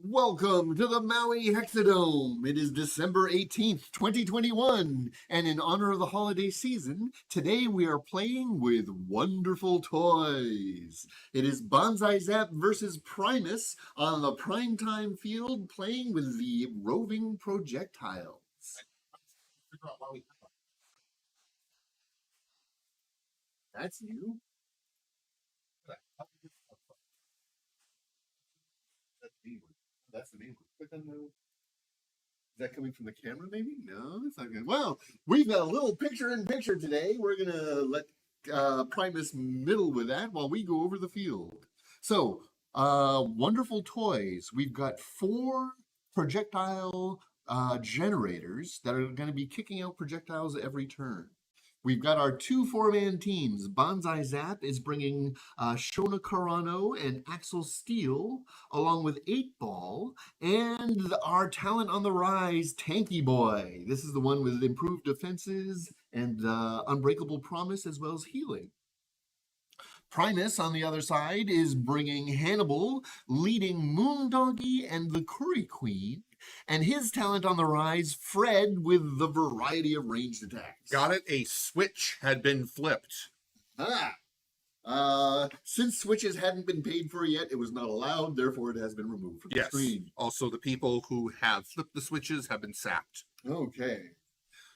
Welcome to the Maui Hexadome. It is December 18th, 2021, and in honor of the holiday season, today we are playing with wonderful toys. It is BanzaiZAP versus Primus on the primetime field playing with the roving projectiles. That's new. That's the main one. Click on the... Is that coming from the camera, maybe? No, it's not good. Well, we've got a little picture-in-picture today. We're going to let Primus middle with that while we go over the field. So, wonderful toys. We've got 4 projectile generators that are going to be kicking out projectiles every turn. We've got our 2 4-man teams. BanzaiZAP is bringing Shona Carano and Axel Steele, along with 8-Ball, and our talent on the rise, Tanky Boy. This is the one with improved defenses and unbreakable promise as well as healing. Primus, on the other side, is bringing Hannibal, leading Moondoggy and the Curry Queen, and his talent on the rise, Fred, with the variety of ranged attacks. Got it. A switch had been flipped. Since switches hadn't been paid for yet, it was not allowed, therefore it has been removed from the screen. Also, the people who have flipped the switches have been sacked. Okay.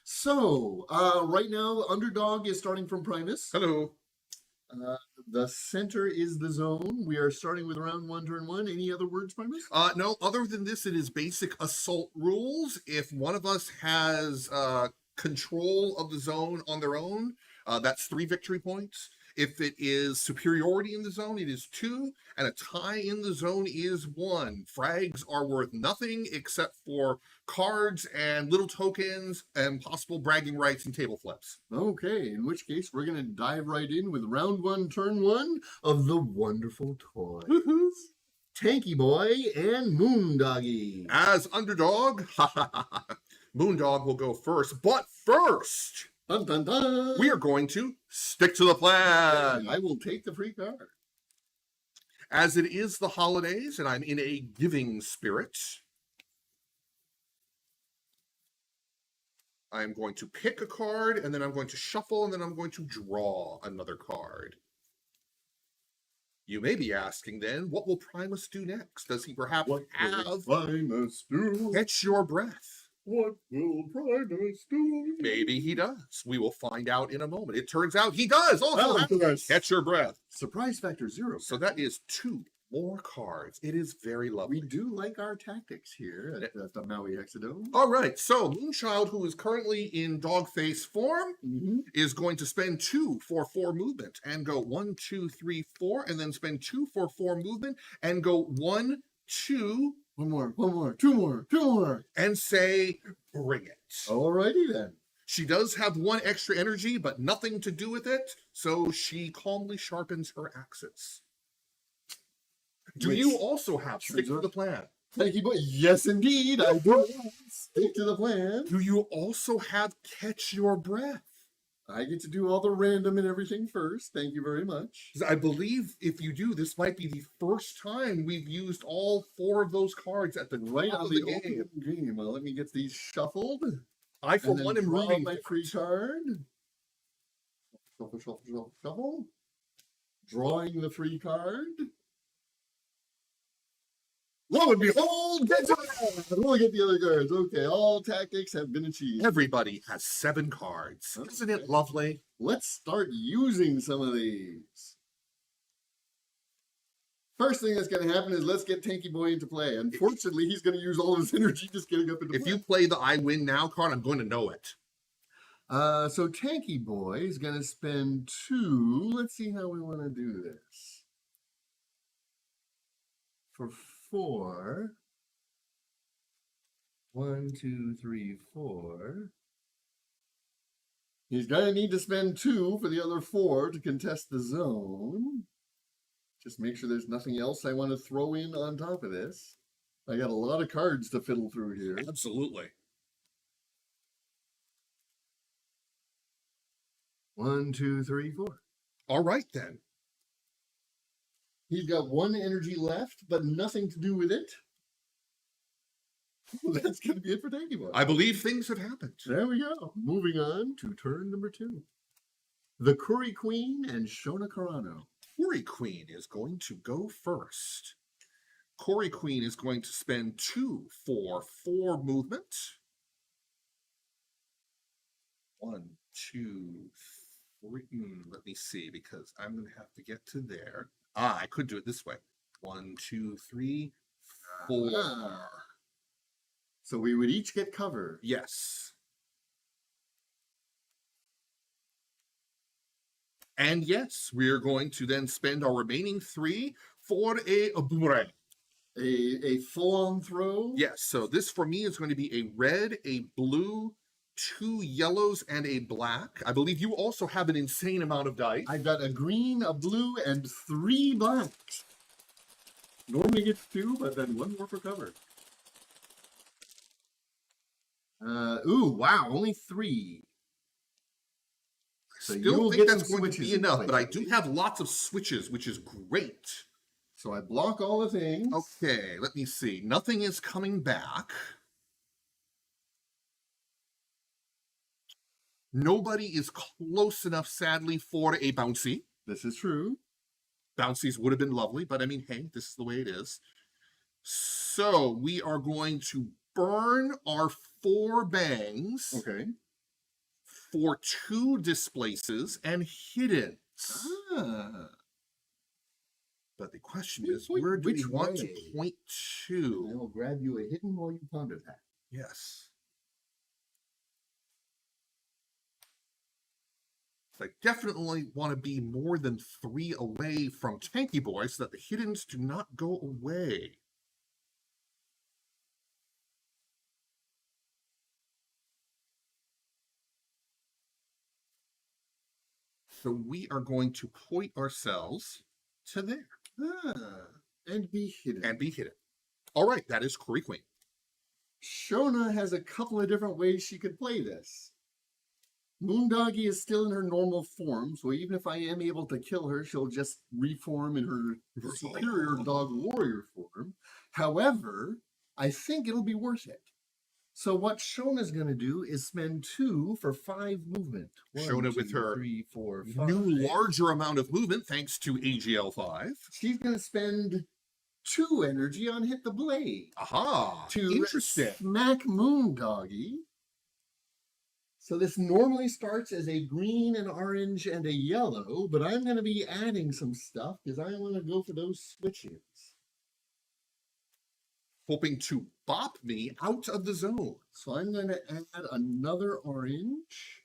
So, right now, Underdog is starting from Primus. Hello. The center is the zone. We are starting with round 1, turn 1. Any other words, Primus? No, other than this, it is basic assault rules. If one of us has control of the zone on their own, that's 3 victory points. If it is superiority in the zone, it is 2, and a tie in the zone is 1. Frags are worth nothing except for cards and little tokens and possible bragging rights and table flips. Okay, in which case we're going to dive right in with round 1, turn 1 of the wonderful toys. Tanky Boy and Moondoggy. As Underdog, Moondog will go first, but first... Dun, dun, dun. We are going to stick to the plan. I will take the free card. As it is the holidays and I'm in a giving spirit, I'm going to pick a card and then I'm going to shuffle and then I'm going to draw another card. You may be asking then, what will Primus do next? Does he perhaps have Primus do? Catch Your Breath? What will Primus do? Maybe he does. We will find out in a moment. It turns out he does also have Catch Your Breath. Surprise factor 0. So that is 2 more cards. It is very lovely. We do like our tactics here at the Maui Hexadome. All right. So Moonchild, who is currently in dog face form, is going to spend 2 for 4 movement and go 1, 2, 3, 4, and then spend 2 for 4 movement and go 1, 2... One more, 2 more, 2 more. And say, bring it. Alrighty then. She does have 1 extra energy, but nothing to do with it, so she calmly sharpens her axes. Do you also have Stick to the Plan? Thank you, boy. Yes, indeed, I do. Stick to the plan. Do you also have Catch Your Breath? I get to do all the random and everything first. Thank you very much. I believe if you do, this might be the first time we've used all 4 of those cards at the right top on of the game. Well, let me get these shuffled. I, for one, am rooting my free card. Shuffle. Drawing the free card. Lo and behold, we'll get the other cards. Okay, all tactics have been achieved. Everybody has 7 cards. Okay. Isn't it lovely? Let's start using some of these. First thing that's going to happen is let's get Tanky Boy into play. Unfortunately, he's going to use all of his energy just getting up into play. If you play the I Win Now card, I'm going to know it. So Tanky Boy is going to spend 2. Let's see how we want to do this. For 4. 1, 2, 3, 4. He's going to need to spend 2 for the other 4 to contest the zone. Just make sure there's nothing else I want to throw in on top of this. I got a lot of cards to fiddle through here. Absolutely. 1, 2, 3, 4. All right, then. He's got 1 energy left, but nothing to do with it. That's going to be it for Tanky Boy. I believe things have happened. There we go. Moving on to turn number 2. The Curry Queen and Shona Carano. Corey Queen is going to go first. Corey Queen is going to spend 2 for 4 movement. 1, 2, 3. Let me see, because I'm going to have to get to there. I could do it this way. 1, 2, 3, 4. So we would each get cover. Yes. And yes, we are going to then spend our remaining 3 for a boomerang. A full-on throw? Yes, so this for me is going to be a red, a blue, 2 yellows, and a black. I believe you also have an insane amount of dice. I've got a green, a blue, and 3 blacks. Normally gets 2, but then 1 more for cover. Ooh, wow, only 3. So Still think that's going to be enough, but I do have lots of switches, which is great. So I block all the things. Okay, let me see. Nothing is coming back. Nobody is close enough, sadly, for a bouncy. This is true. Bouncies would have been lovely, but I mean, hey, this is the way it is. So we are going to burn our 4 bangs. Okay. For 2 displaces and hiddens. But the question is, where do we want to point to? I will grab you a hidden while you ponder that. Yes. I definitely want to be more than 3 away from Tanky Boy so that the hiddens do not go away. So we are going to point ourselves to there. And be hidden. And be hidden. All right, that is Curry Queen. Shona has a couple of different ways she could play this. Moondoggy is still in her normal form, so even if I am able to kill her, she'll just reform in her superior dog warrior form. However, I think it'll be worth it. So what Shona's going to do is spend 2 for 5 movement. Shona with her 3, 4, 5. new larger amount of movement thanks to AGL 5. She's going to spend 2 energy on Hit the Blade. Aha! To interesting. Smack Moondoggy. So this normally starts as a green, an orange, and a yellow, but I'm going to be adding some stuff because I want to go for those switches. Hoping to bop me out of the zone. So I'm going to add another orange.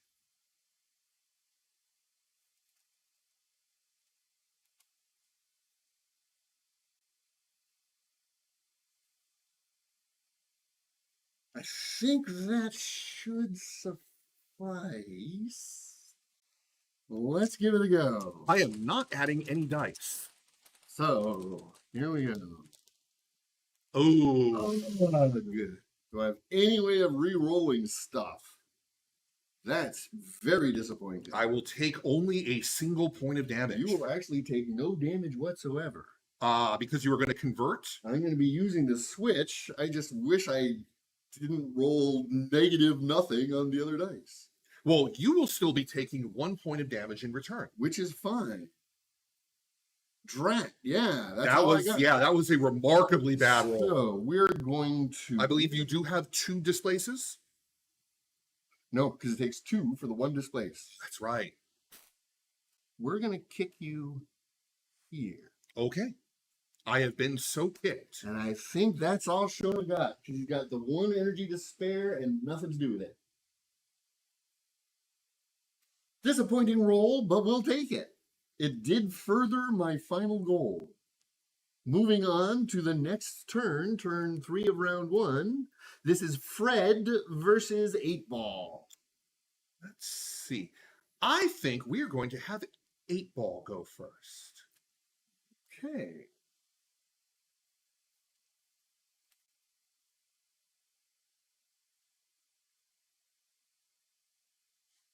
I think that should suffice. Let's give it a go. I am not adding any dice. So, here we go. Oh. Good. Do I have any way of re-rolling stuff? That's very disappointing. I will take only a single point of damage. You will actually take no damage whatsoever. Because you were going to convert? I'm going to be using the switch. I just wish I didn't roll negative nothing on the other dice. Well, you will still be taking 1 point of damage in return. Which is fine. Drat, yeah. That was a remarkably bad roll. So we're going to... I believe you do have 2 displaces? No, because it takes 2 for the 1 displace. That's right. We're going to kick you here. Okay. I have been so picked. And I think that's all Shona got. She's got the 1 energy to spare and nothing to do with it. Disappointing roll, but we'll take it. It did further my final goal. Moving on to the next turn, turn 3 of round 1. This is Fred versus 8-Ball. Let's see. I think we're going to have 8-Ball go first. Okay.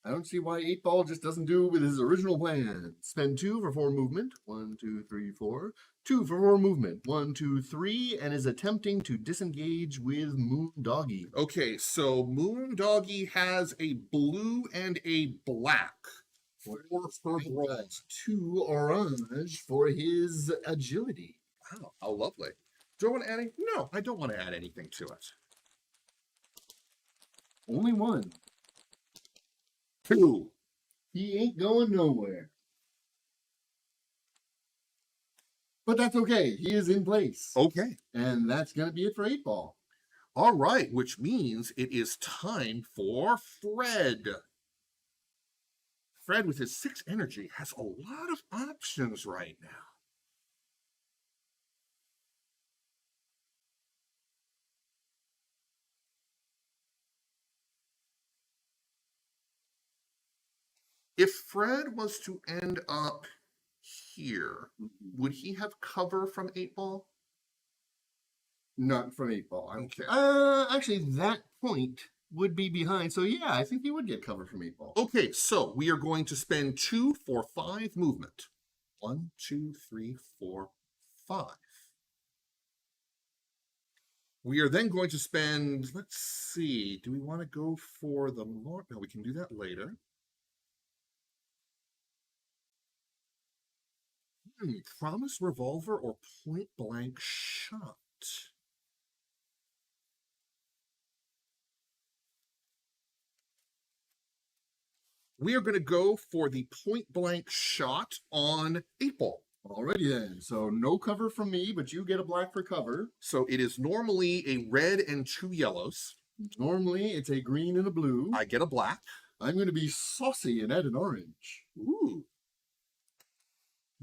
I don't see why 8-Ball just doesn't do with his original plan. Spend 2 for 4 movement. 1, 2, 3, 4. 2 for 4 movement. 1, 2, 3, and is attempting to disengage with Moon Doggy. Okay, so Moon Doggy has a blue and a black for her rolls. 2 orange for his agility. Wow, how lovely. Do I want to add anything? No, I don't want to add anything to it. Only 1. 2. He ain't going nowhere. But that's okay. He is in place. Okay. And that's going to be it for 8-Ball. All right, which means it is time for Fred. Fred, with his 6 energy, has a lot of options right now. If Fred was to end up here, would he have cover from 8-Ball? Not from 8-Ball. Okay. Actually, that point would be behind. So yeah, I think he would get cover from 8-Ball. Okay, so we are going to spend 2 for 5 movement. 1, 2, 3, 4, 5. We are then going to spend, let's see, do we want to go for the more? No, we can do that later. Promise revolver or point blank shot? We are going to go for the point blank shot on 8-Ball. Alrighty then. So no cover from me, but you get a black for cover. So it is normally a red and 2 yellows. Normally it's a green and a blue. I get a black. I'm going to be saucy and add an orange. Ooh.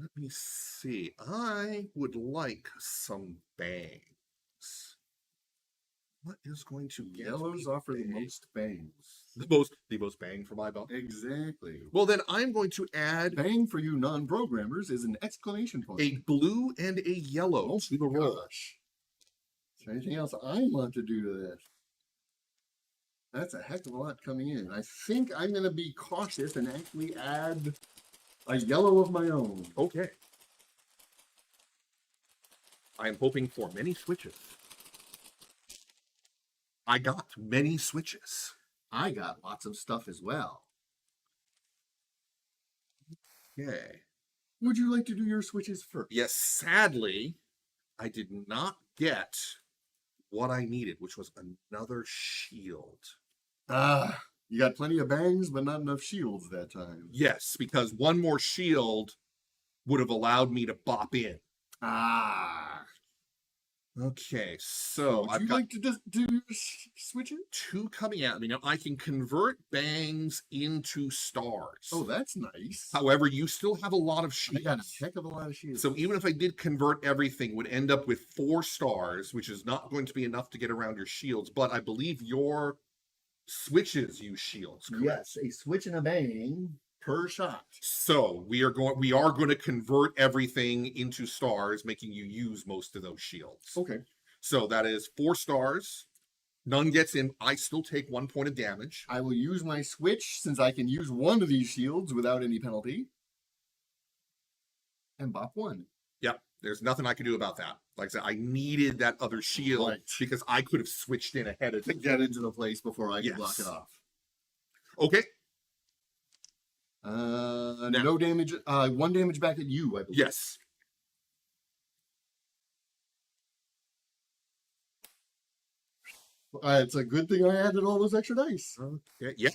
Let me see. I would like some bangs. What is going to get Yellows offer the most bangs. The most bang for my buck? Exactly. Well, then I'm going to add Bang for you non-programmers is an exclamation point. a blue and a yellow Oh, to the roll. gosh. Is there anything else I want to do to this? That's a heck of a lot coming in. I think I'm going to be cautious and actually add a yellow of my own. Okay. I am hoping for many switches. I got many switches. I got lots of stuff as well. Okay. Would you like to do your switches first? Yes, sadly, I did not get what I needed, which was another shield. Ah, you got plenty of bangs, but not enough shields that time. Yes, because one more shield would have allowed me to bop in. Ah. Okay, so Would I've you got like to just do your switches? 2 coming at me. Now, I can convert bangs into stars. Oh, that's nice. However, you still have a lot of I got a shields. heck of a lot of shields. So even if I did convert everything, would end up with 4 stars, which is not going to be enough to get around your shields. But I believe your switches use shields, correct? Yes, a switch and a bang per shot. So we are going to convert everything into stars, making you use most of those shields. Okay. So that is 4 stars. None gets in. I still take 1 point of damage. I will use my switch since I can use one of these shields without any penalty. And bop 1. Yep. There's nothing I can do about that. Like I said, I needed that other shield Right. because I could have switched in ahead of To get into the place before I could Yes. block it off. Okay. No damage. 1 damage back at you, I believe. Yes. It's a good thing I added all those extra dice. Okay. Yeah.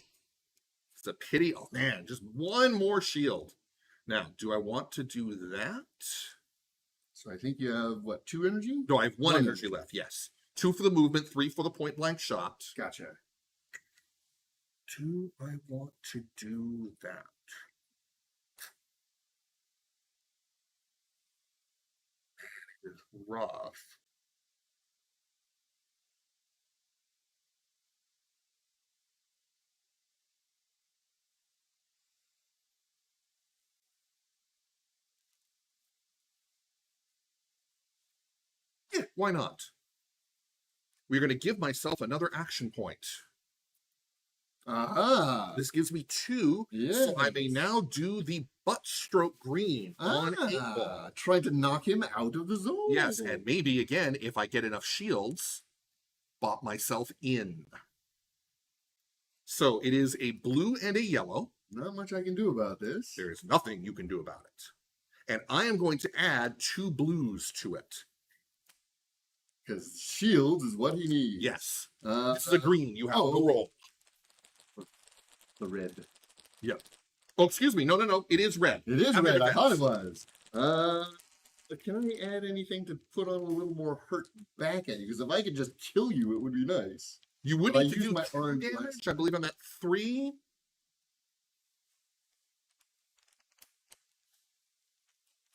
It's a pity. Oh man, just 1 more shield. Now, do I want to do that? So I think you have, what, 2 energy? No, I have 1 One energy energy. left. Yes. 2 for the movement, 3 for the point blank shot. Gotcha. Do I want to do that? It is rough. Yeah, why not? We're going to give myself another action point. Aha. This gives me 2, so I may now do the butt stroke green on 8 ball. Trying to knock him out of the zone. Yes, and maybe again, if I get enough shields, bop myself in. So it is a blue and a yellow. Not much I can do about this. There is nothing you can do about it. And I am going to add 2 blues to it. Because shields is what he needs. Yes. This is a green. You have to roll. The red. Yep. Oh, excuse me. No. It is red. It is red. I thought it was. Can I add anything to put on a little more hurt back at you? Because if I could just kill you, it would be nice. You would need to do my 2 orange damage. I believe I'm at 3.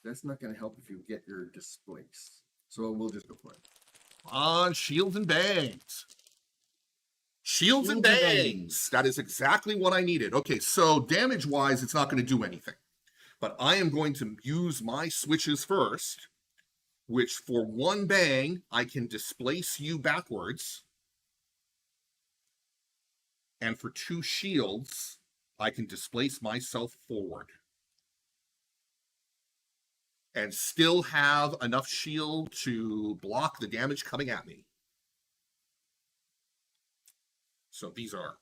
That's not going to help if you get your displace. So we'll just go for it. On shields and bangs. Shields and bangs. That is exactly what I needed. Okay, so damage-wise, it's not going to do anything. But I am going to use my switches first, which for 1 bang, I can displace you backwards. And for 2 shields, I can displace myself forward. And still have enough shield to block the damage coming at me. So these are.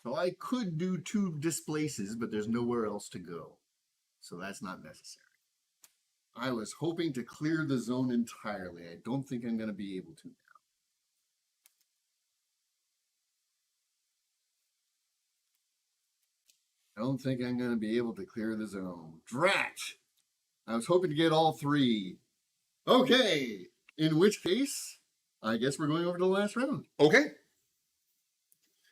So I could do 2 displaces, but there's nowhere else to go. So that's not necessary. I was hoping to clear the zone entirely. I don't think I'm going to be able to now. I don't think I'm going to be able to clear the zone. Drat! I was hoping to get all 3. Okay! In which case, I guess we're going over to the last round. Okay.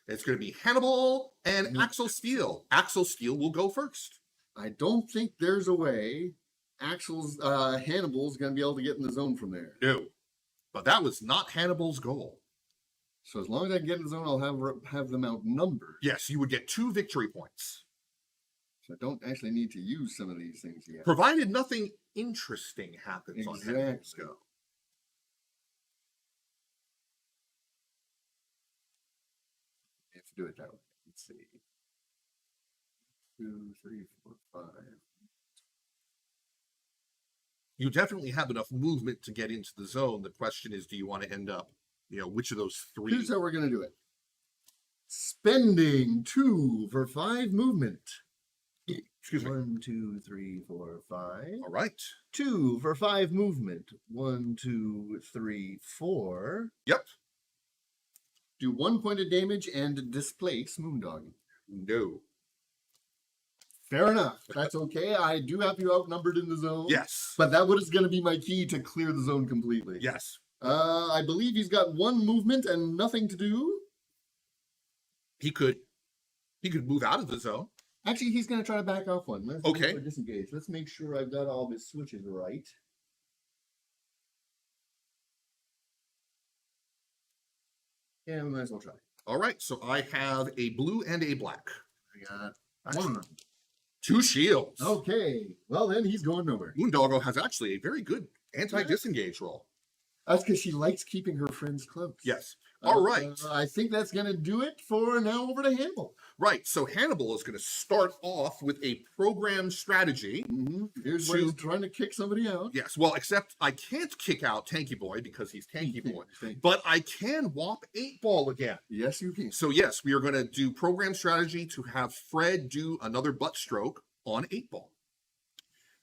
It's going to be Hannibal and Axel Steel. Axel Steel will go first. I don't think there's a way Hannibal's going to be able to get in the zone from there. No. But that was not Hannibal's goal. So as long as I can get in the zone, I'll have them outnumbered. Yes, you would get 2 victory points. So I don't actually need to use some of these things yet. Provided nothing interesting happens on Hannibal's go. I have to do it that way. Let's see. 2, 3, 4, 5. You definitely have enough movement to get into the zone. The question is, do you want to end up, which of those 3? Here's how we're going to do it. Spending 2 for 5 movement. Excuse me. 1, 2, 3, 4, 5. All right. 2 for 5 movement. 1, 2, 3, 4. Yep. Do 1 point of damage and displace Moondog. No. Fair enough. That's okay. I do have you outnumbered in the zone. Yes. But that was going to be my key to clear the zone completely. Yes. I believe he's got 1 movement and nothing to do. He could move out of the zone. Actually, he's going to try to back off 1. Let's okay. Disengage. Let's make sure I've got all of his switches right. Yeah, we might as well try. All right. So I have a blue and a black. I got 1. 2 shields. Okay. Well, then he's going nowhere. Moondoggo has actually a very good anti-disengage roll. That's because she likes keeping her friends close. Yes. All right. I think that's going to do it for now. Over to Hannibal. Right. So Hannibal is going to start off with a program strategy. Here's where he's trying to kick somebody out. Yes. Well, except I can't kick out Tanky Boy because he's Tanky Boy. But I can whop 8 Ball again. Yes, you can. So yes, we are going to do program strategy to have Fred do another butt stroke on 8 Ball.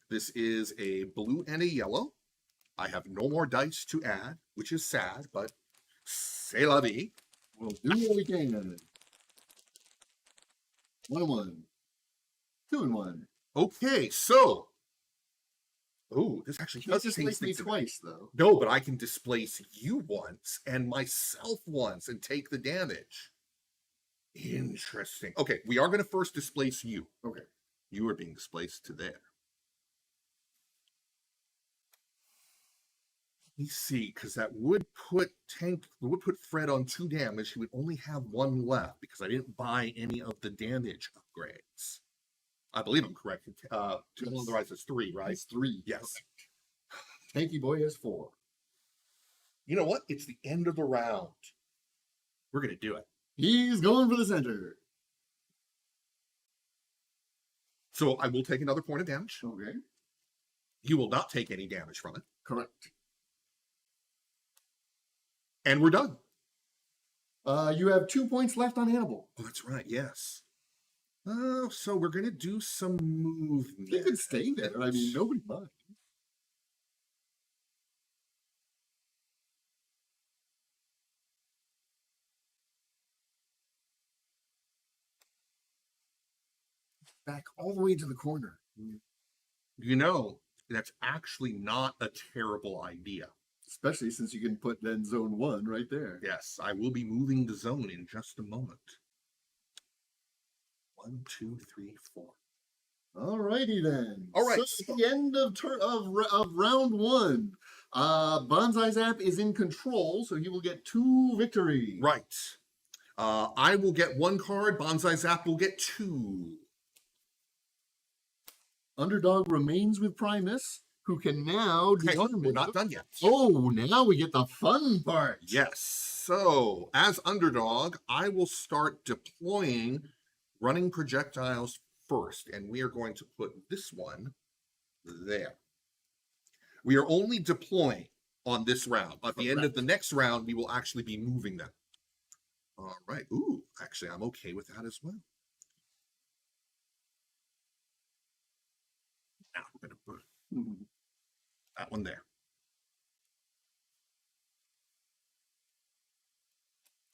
This is a blue and a yellow. I have no more dice to add, which is sad, but c'est la vie. We'll do what we can on it. 1 and 1. 2 and 1. Okay, so. Oh, this actually does displace me twice, though. No, but I can displace you once and myself once and take the damage. Interesting. Okay, we are going to first displace you. Okay. You are being displaced to there. Let me see, because that would put Fred on 2 damage. He would only have 1 left because I didn't buy any of the damage upgrades. I believe I'm correct. Otherwise, it's 3, right? It's 3. Yes. Tanky Boy has 4. You know what? It's the end of the round. We're going to do it. He's going for the center. So I will take another point of damage. Okay. You will not take any damage from it. Correct. And we're done. You have 2 points left on Hannibal. Oh, that's right. Yes. Oh, so we're going to do some movement. He could stay there. I mean, nobody minds. Back all the way to the corner. You know, that's actually not a terrible idea. Especially since you can put then zone 1 right there. Yes, I will be moving the zone in just a moment. 1, 2, 3, 4. All righty then. All right. So at the end of round 1, BanzaiZAP is in control, so he will get 2 victories. Right. I will get 1 card. BanzaiZAP will get 2. Underdog remains with Primus, who can now Hey, determine. we're not done yet. Oh, now we get the fun part. Yes. So, as underdog, I will start deploying running projectiles first, and we are going to put this one there. We are only deploying on this round. At the end of the next round, we will actually be moving them. All right. Ooh, actually, I'm okay with that as well. Now we're going to put that one there.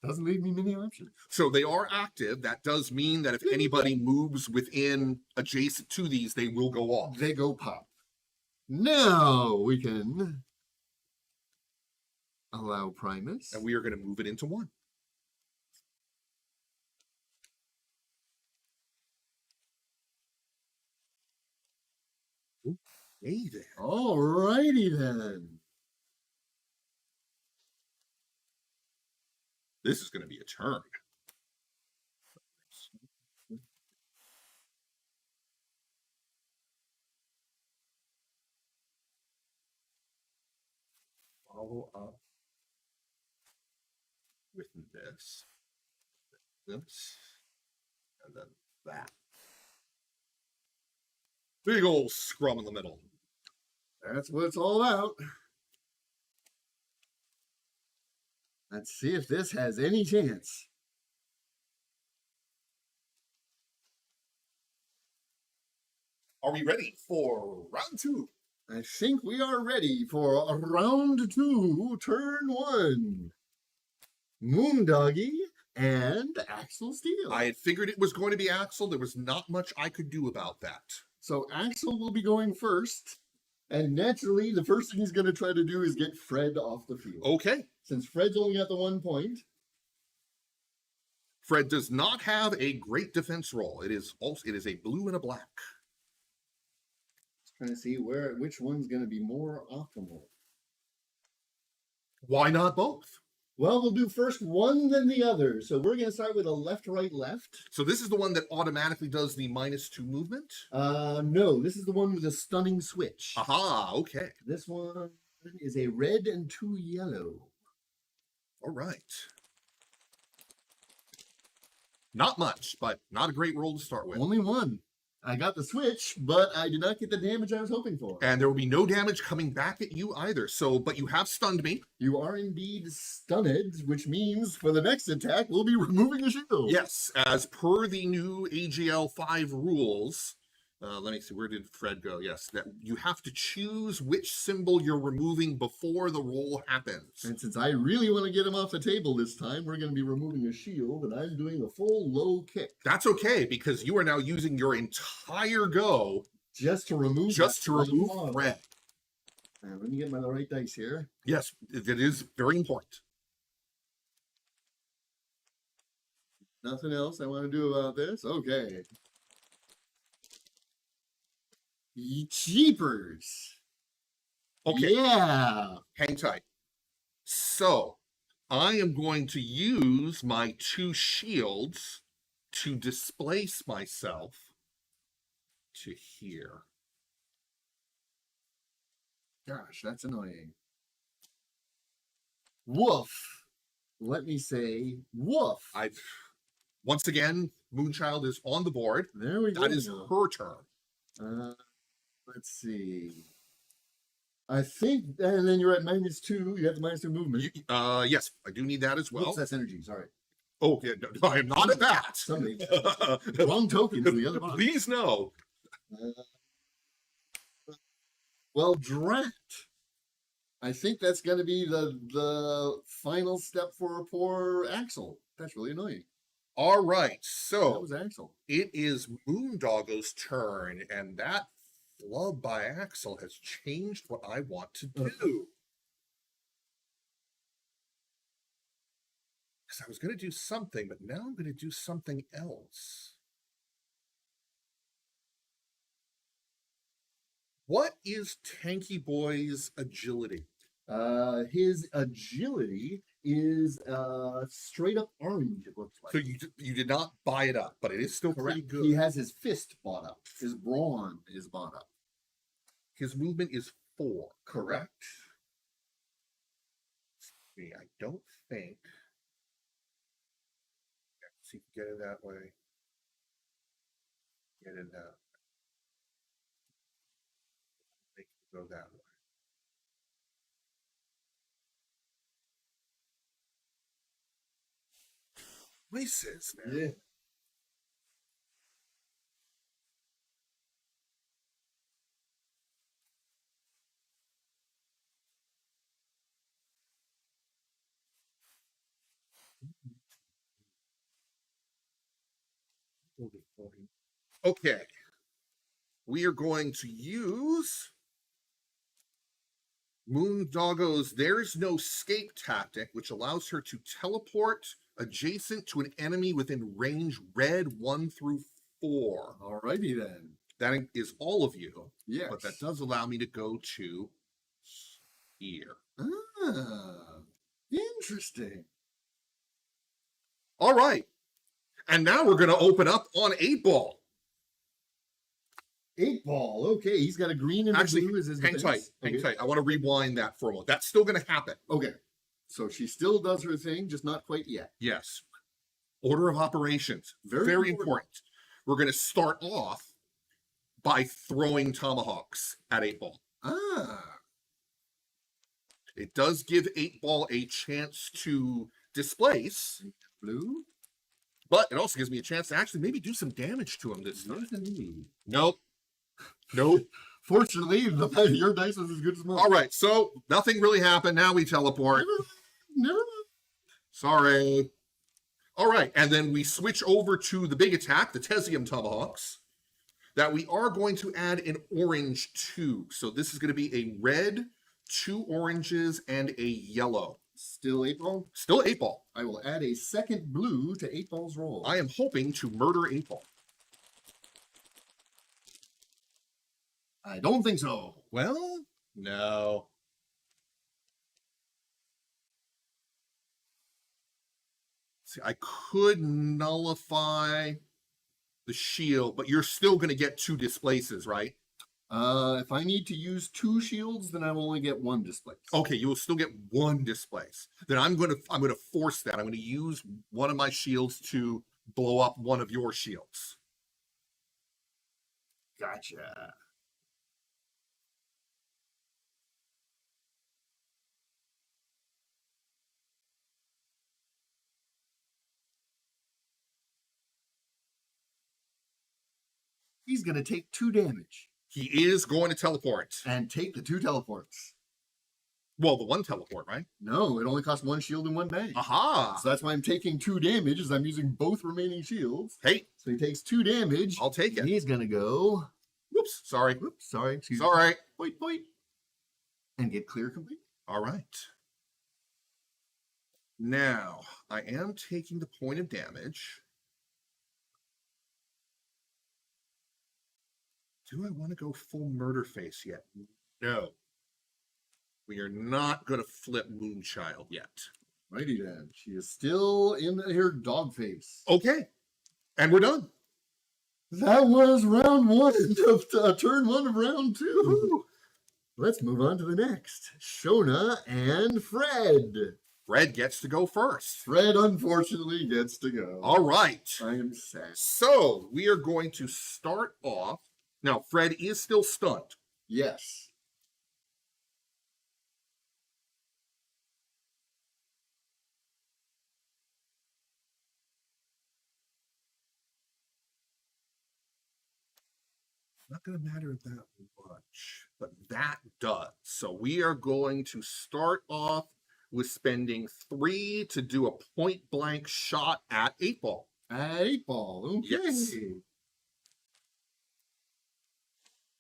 Doesn't leave me many options. So they are active. That does mean that if anybody moves within adjacent to these, they will go off. They go pop. Now we can allow Primus. And we are going to move it into 1. Hey there. All righty then. This is going to be a turn. Follow up with this, and then that. Big old scrum in the middle. That's what it's all about. Let's see if this has any chance. Are we ready for round 2? I think we are ready for round 2, turn 1. Moondoggy and Axel Steel. I had figured it was going to be Axel. There was not much I could do about that. So Axel will be going first. And naturally, the first thing he's going to try to do is get Fred off the field. Okay. Since Fred's only got the 1 point. Fred does not have a great defense roll. It is a blue and a black. Trying to see which one's going to be more optimal. Why not both? Well, we'll do first one, then the other. So we're going to start with a left, right, left. So this is the one that automatically does the -2 movement? No, this is the one with a stunning switch. Aha, okay. This one is a red and 2 yellow. All right. Not much, but not a great roll to start with. Only 1. I got the switch, but I did not get the damage I was hoping for. And there will be no damage coming back at you either. So, but you have stunned me. You are indeed stunned, which means for the next attack, we'll be removing a shield. Yes, as per the new AGL 5 rules. Let me see, where did Fred go? Yes, that you have to choose which symbol you're removing before the roll happens. And since I really want to get him off the table this time, we're going to be removing a shield, and I'm doing a full low kick. That's okay, because you are now using your entire go just to remove Fred. Let me get my right dice here. Yes, it is very important. Nothing else I want to do about this? Okay. Jeepers. Okay. Yeah. Hang tight. So, I am going to use my 2 shields to displace myself to here. Gosh, that's annoying. Woof. let me say woof. Once again, Moonchild is on the board. There we go. That is her turn. Let's see. I think, and then you're at -2. You have the -2 movement. Yes, I do need that as well. Whoops, that's energy. Sorry. Oh, yeah, no, I am not at that. Somebody. Wrong tokens in the other box. Please no. Well, drat. I think that's going to be the final step for poor Axel. That's really annoying. All right, That so was Axel. it is Moondoggo's turn, and that flub by Axel has changed what I want to do. Because I was going to do something, but now I'm going to do something else. What is Tanky Boy's agility? His agility is straight up orange, it looks like. So you did not buy it up, but it is still pretty good. He has his fist bought up. His brawn is bought up. His movement is 4. Correct. I don't think. Let's see if you get it that way. Get it that way. Make it go that way. Voices, man. Yeah. Okay. We are going to use Moondoggo's There's No Escape tactic, which allows her to teleport adjacent to an enemy within range red 1 through 4. Alrighty then. That is all of you. Yes. But that does allow me to go to here. Ah, interesting. All right. And now we're going to open up on 8-Ball. 8-Ball. Okay, he's got a green and a Actually, blue as his hang tight. defense. Hang Okay. tight. I want to rewind that for a moment. That's still going to happen. Okay. So she still does her thing, just not quite yet. Yes. Order of operations. Very important. We're going to start off by throwing tomahawks at 8-Ball. Ah. It does give 8-Ball a chance to displace, Blue? but it also gives me a chance to actually maybe do some damage to him this time. Nothing. Nope. Nope. Fortunately, your dice was as good as mine. All right, so nothing really happened. Now we teleport. Never mind. Sorry. All right, and then we switch over to the big attack, the Tesium Tomahawks, that we are going to add an orange to. So this is going to be a red, 2 oranges, and a yellow. Still 8-Ball? Still 8-Ball. I will add a second blue to 8-Ball's roll. I am hoping to murder 8-Ball. I don't think so. Well, no. See, I could nullify the shield, but you're still going to get 2 displaces, right? If I need to use 2 shields, then I will only get 1 displace. Okay, you will still get 1 displace. Then I'm going to force that. I'm going to use one of my shields to blow up one of your shields. Gotcha. He's going to take 2 damage. He is going to teleport. And take the 2 teleports. Well, the 1 teleport, right? No, it only costs 1 shield and 1 bang. Aha! So that's why I'm taking 2 damage, as I'm using both remaining shields. Hey, So he takes 2 damage. I'll take it. He's going to go... Whoops, sorry. Whoops, sorry. Excuse It's all right. me. Point. And get clear complete. All right. Now, I am taking the point of damage. Do I want to go full murder face yet? No. We are not going to flip Moonchild yet. Righty then. She is still in her dog face. Okay. And we're done. That was round 1 of turn 1 of round 2. Let's move on to the next. Shona and Fred. Fred gets to go first. Fred unfortunately gets to go. All right. I am sad. So we are going to start off. Now, Fred is still stunned. Yes. Not going to matter that much, but that does. So we are going to start off with spending 3 to do a point blank shot at 8 ball. At 8 ball. Okay. Yes.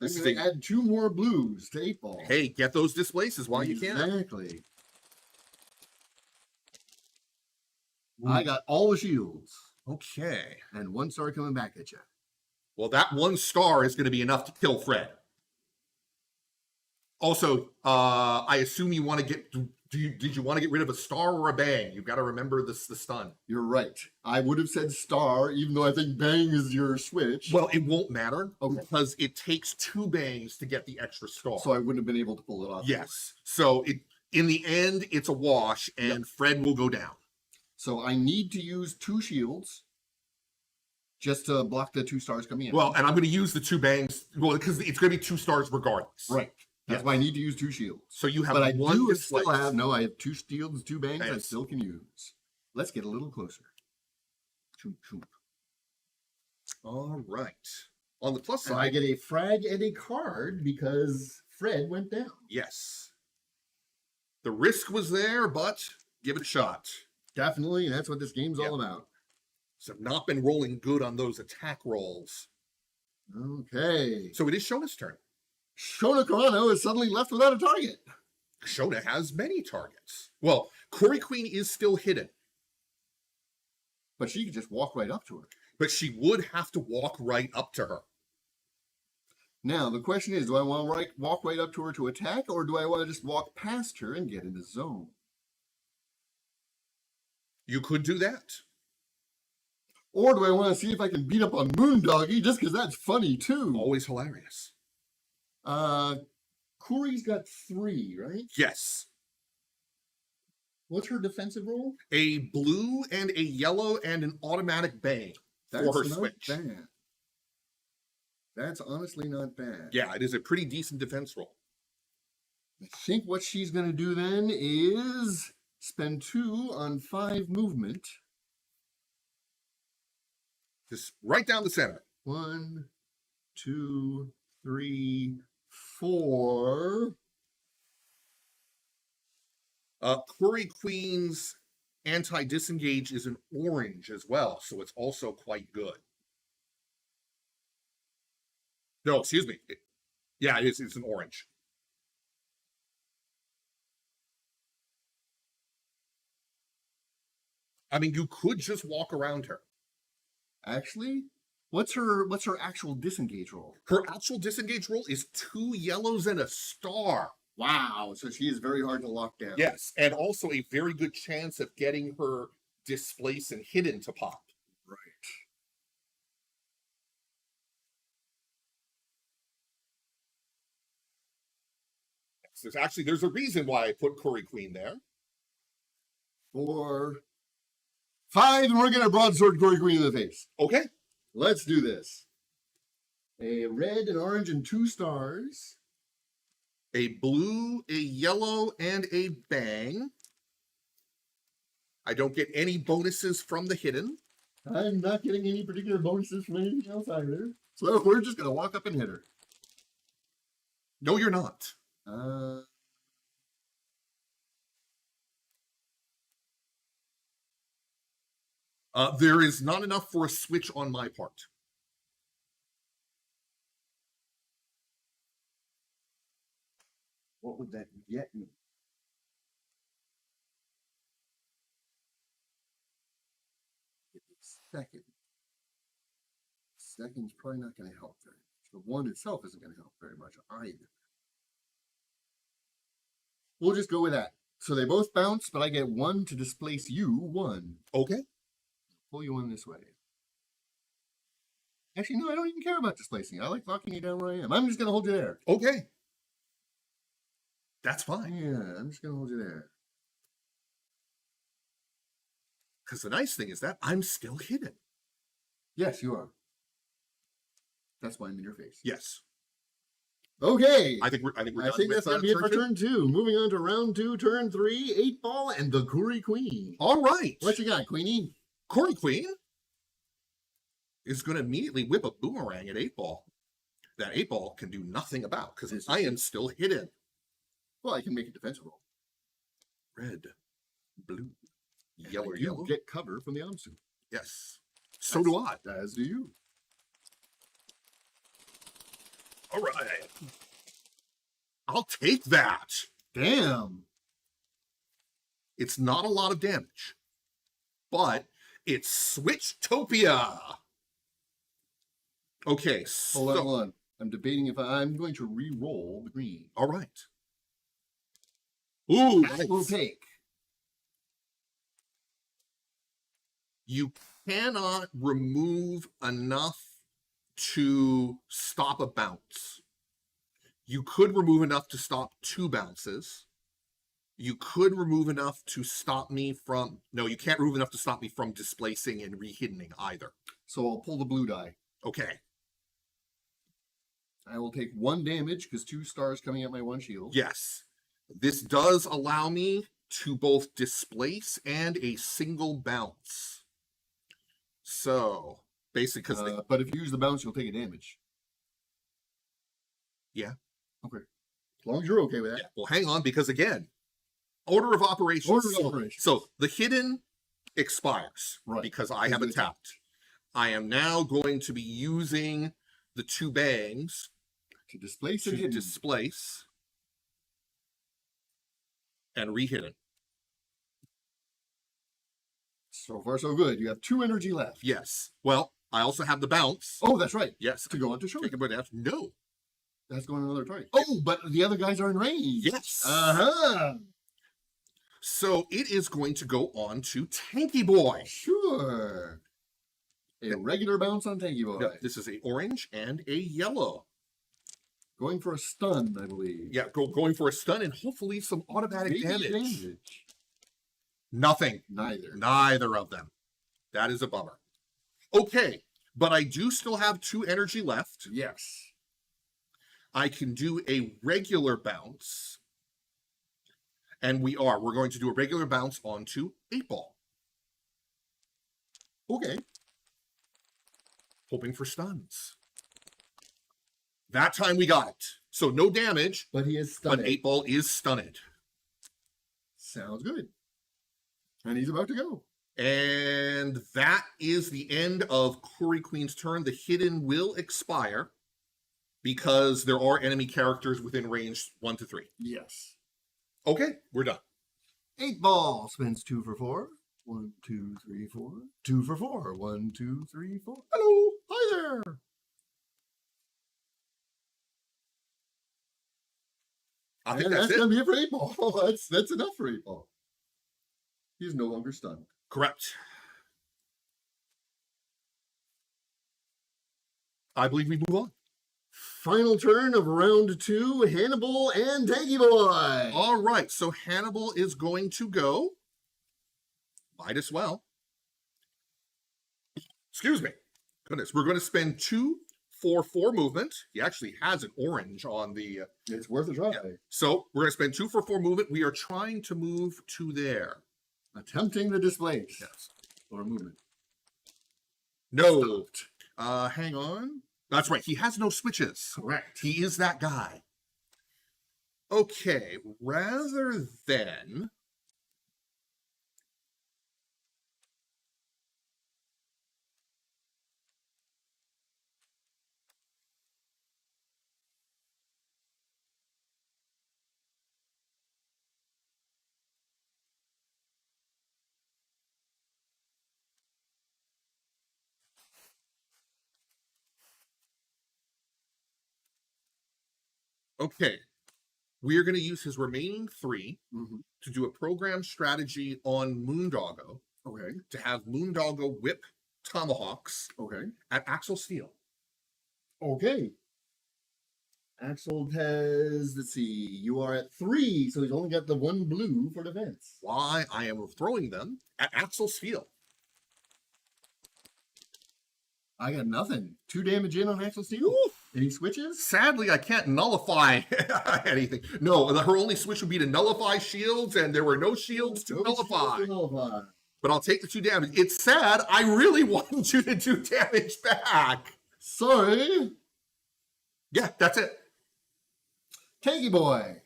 I'm going to add 2 more blues to 8 ball. Hey, get those displaces while you can. Exactly. I got all the shields. Okay. And 1 star coming back at you. Well, that 1 star is going to be enough to kill Fred. Also, I assume you want to get. Did you want to get rid of a star or a bang? You've got to remember the stun. You're right. I would have said star, even though I think bang is your switch. Well, it won't matter because it takes 2 bangs to get the extra star. So I wouldn't have been able to pull it off. Yes. So in the end, it's a wash, and Fred will go down. So I need to use 2 shields just to block the 2 stars coming in. Well, and I'm going to use the 2 bangs. Well, because it's going to be 2 stars regardless. Right. That's why I need to use 2 shields. So you have but I one do displace. still have, no, I have 2 shields, 2 bangs I Yes. still can use. Let's get a little closer. Choop, choop. All right. On the plus And side, I get a frag and a card because Fred went down. yes. The risk was there, but give it a shot. Definitely, and that's what this game's all about. So I've not been rolling good on those attack rolls. Okay. So it is Shona's turn. Shona Carano is suddenly left without a target. Shona has many targets. Well, Cory Queen is still hidden. But she could just walk right up to her. But she would have to walk right up to her. Now, the question is, do I want to walk right up to her to attack, or do I want to just walk past her and get in the zone? You could do that. Or do I want to see if I can beat up on Moondoggy, just because that's funny, too? Always hilarious. Cory's got 3, right? Yes. What's her defensive role? A blue and a yellow and an automatic bang for her switch. Bad. That's honestly not bad. Yeah, it is a pretty decent defense roll. I think what she's going to do then is spend 2 on 5 movement. Just right down the center. 1, 2, 3, 4. Cory Queen's anti-disengage is an orange as well, so it's also quite good. No, excuse me. Yeah, it is. It's an orange. I mean, you could just walk around her. Actually, what's her actual disengage roll? Her actual disengage roll is 2 yellows and a star. Wow, so she is very hard to lock down. Yes, and also a very good chance of getting her displace and hidden to pop. Right. There's a reason why I put Cory Queen there. 4, 5, and we're going to broadsword Cory Queen in the face. Okay. Let's do this. A red, an orange, and 2 stars. A blue, a yellow, and a bang. I don't get any bonuses from the hidden. I'm not getting any particular bonuses from anything else either. So we're just going to walk up and hit her. No, you're not. There is not enough for a switch on my part. What would that get me? Second. Second's probably not going to help very much. The 1 itself isn't going to help very much either. We'll just go with that. So they both bounce, but I get 1 to displace you, 1. Okay. Pull you in this way. Actually, no, I don't even care about displacing. I like locking you down where I am. I'm just going to hold you there. Okay. That's fine. Yeah, I'm just going to hold you there. Because the nice thing is that I'm still hidden. Yes, you are. That's why I'm in your face. Yes. Okay. I think we're I done think with, that's going to be it for turn turn 2. Moving on to round 2, turn 3, 8 ball, and the Curry Queen. All right. What you got, Queenie? Curry Queen is going to immediately whip a boomerang at 8 ball. That 8 ball can do nothing about because I am still hidden. Well, I can make a defensive roll. Red, blue, And yellow, I do yellow. get cover from the opposite. Yes. So do I. As do you. All right. I'll take that. Damn. It's not a lot of damage, but it's Switchtopia. Okay, Hold on. I'm debating if I'm going to re-roll the green. All right. Ooh, I will take. You cannot remove enough to stop a bounce. You could remove enough to stop 2 bounces. You could remove enough to stop me from... No, you can't remove enough to stop me from displacing and re-hitting either. So I'll pull the blue die. Okay. I will take 1 damage because 2 stars coming at my 1 shield. Yes. This does allow me to both displace and a single bounce. So, basically, because... but if you use the bounce, you'll take a damage. Yeah. Okay. As long as you're okay with that. Yeah. Well, hang on, because again, order of operations. Order of operations. So the hidden expires, Right. because I have attacked. I am now going to be using the 2 bangs To displace to and hidden. displace and re-hidden. So far, so good. You have 2 energy left. Yes. Well, I also have the bounce. Oh, that's right. Yes. To go on to show. Take a bit after. No. That's going on another target. Oh, but the other guys are in range. Yes. Uh-huh. So it is going to go on to Tanky Boy. Sure. A regular bounce on Tanky Boy. No, this is a orange and a yellow. Going for a stun, I believe. Yeah, going for a stun and hopefully some automatic Maybe damage. Nothing. Neither. Neither of them. That is a bummer. Okay, but I do still have 2 energy left. Yes. I can do a regular bounce. And we're going to do a regular bounce onto 8 ball. Okay. Hoping for stuns. That time we got it. So no damage, But he is stunned. but 8 ball is stunned. Sounds good. And he's about to go. And that is the end of Curry Queen's turn. The hidden will expire because there are enemy characters within range 1 to 3. Yes. Okay, we're done. 8 ball spins 2 for 4. 1, 2, 3, 4. 2 for 4. 1, 2, 3, 4. Hello. Hi there. I think And that's that's it. going to be it for 8 ball. That's enough for 8 ball. He's no longer stunned. Correct. I believe we move on. Final turn of round 2, Hannibal and Tanky Boy. All right, so Hannibal is going to go. Might as well. Excuse me. Goodness, we're going to spend 2 for 4 movement. He actually has an orange on the... It's worth a try. Yeah. So we're going to spend 2 for 4 movement. We are trying to move to there. Attempting the displace. Yes. Or movement. No. Hang on. That's right. He has no switches. Correct. He is that guy. Okay. Rather than... Okay. We're going to use his remaining 3 to do a program strategy on Moondoggo. Okay. To have Moondoggo whip tomahawks Okay. at Axel Steel. Okay. Axel has, let's see, you are at 3, so he's only got the 1 blue for defense. Why I am throwing them at Axel Steel. I got nothing. 2 damage in on Axel Steel. Oof. Any switches? Sadly, I can't nullify anything. No, her only switch would be to nullify shields, and there were no shields to nullify. But I'll take the 2 damage. It's sad. I really wanted you to do damage back. Sorry. Yeah, that's it. Tanky Boy.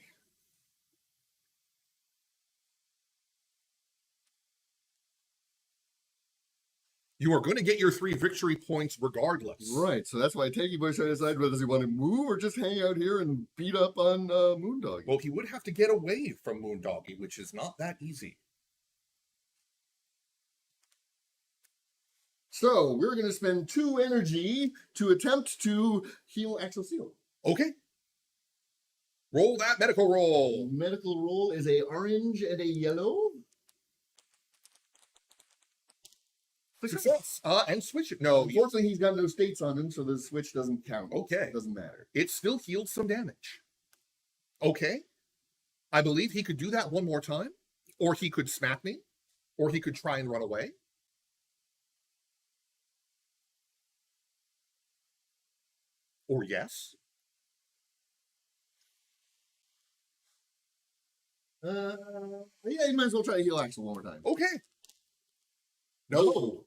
You are going to get your 3 victory points regardless. Right, so that's why Tanky Boy's trying to decide whether he want to move or just hang out here and beat up on Moondoggy. Well, he would have to get away from Moondoggy, which is not that easy. So we're going to spend 2 energy to attempt to heal Axel Steel. Okay. Roll that medical roll. Medical roll is a orange and a yellow. Success. And switch it. No. Unfortunately, he's got no states on him, so the switch doesn't count. Okay. It doesn't matter. It still healed some damage. Okay. I believe he could do that one more time. Or he could smack me. Or he could try and run away. Or yes. Yeah, you might as well try to heal Axel one more time. Okay. No.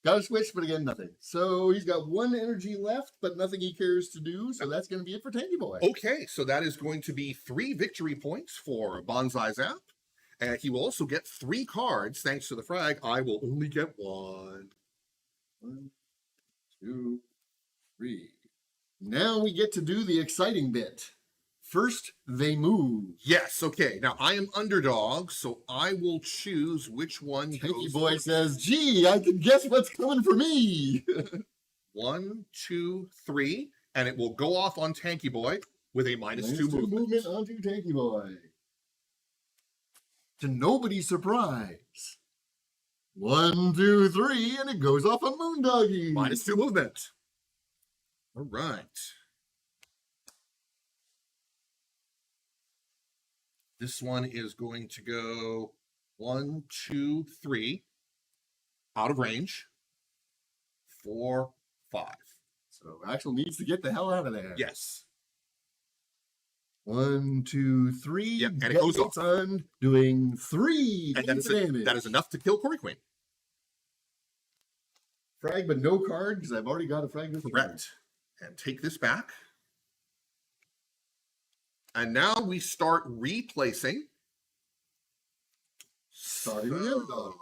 Got a switch, but again, nothing. So he's got 1 energy left, but nothing he cares to do. So that's going to be it for Tanky Boy. Okay, so that is going to be 3 victory points for BanzaiZAP. And he will also get 3 cards thanks to the frag. I will only get 1. 1, 2, 3. Now we get to do the exciting bit. First, they move. Yes, okay. Now, I am underdog, so I will choose which one Tanky goes Boy first. says, gee, I can guess what's coming for me. 1, 2, 3, and it will go off on Tanky Boy with a -2 movement. Onto Tanky Boy. To nobody's surprise. 1, 2, 3, and it goes off on Moondoggy. -2 movement. All right. This one is going to go 1, 2, 3, out of range. 4, 5. So Axel needs to get the hell out of there. Yes. 1, 2, 3. Yep, and it goes off. On doing 3 And damage. that is enough to kill Cory Queen. Frag, but no card, because I've already got a frag. Correct. And take this back. And now we start replacing. Starting with the underdog.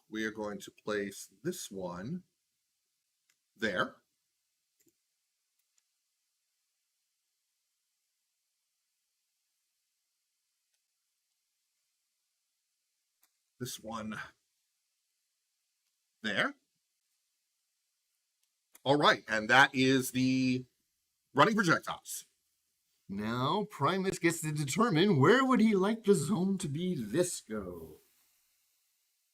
We are going to place this one there. This one there. All right, and that is the running projectiles. Now Primus gets to determine where would he like the zone to be this go.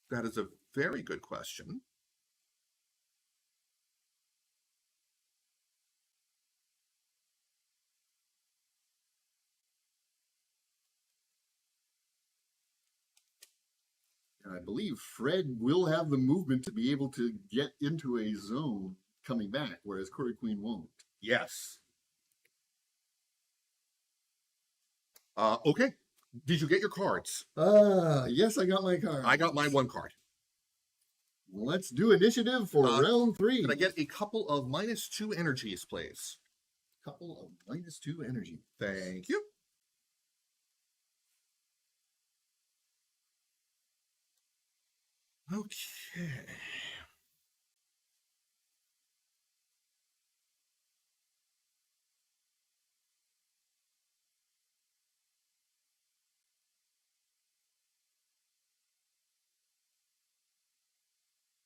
That is a very good question. And I believe Fred will have the movement to be able to get into a zone coming back, whereas Cory Queen won't. Yes. Okay. Did you get your cards? Yes, I got my card. I got my 1 card. Let's do initiative for round 3. Can I get a couple of -2 energies, please? Couple of -2 energy. Thank you. Okay.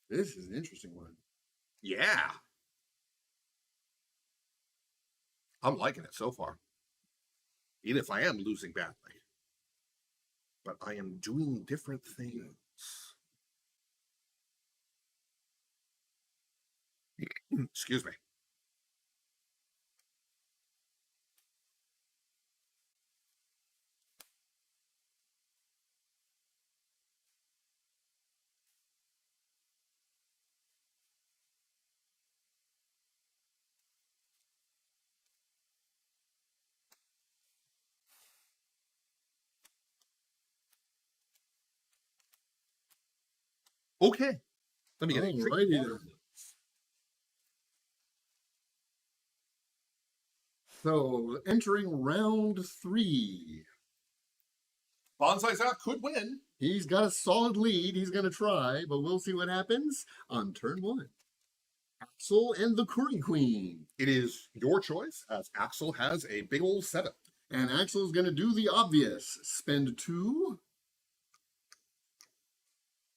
This is an interesting one. Yeah. I'm liking it so far. Even if I am losing badly. But I am doing different things. Excuse me. Okay. Let me get a drink. Alrighty then. So entering round 3. BanzaiZAP could win. He's got a solid lead. He's going to try, but we'll see what happens on turn 1. Axel and the Curry Queen. It is your choice, as Axel has a big old 7. And Axel's going to do the obvious. Spend 2.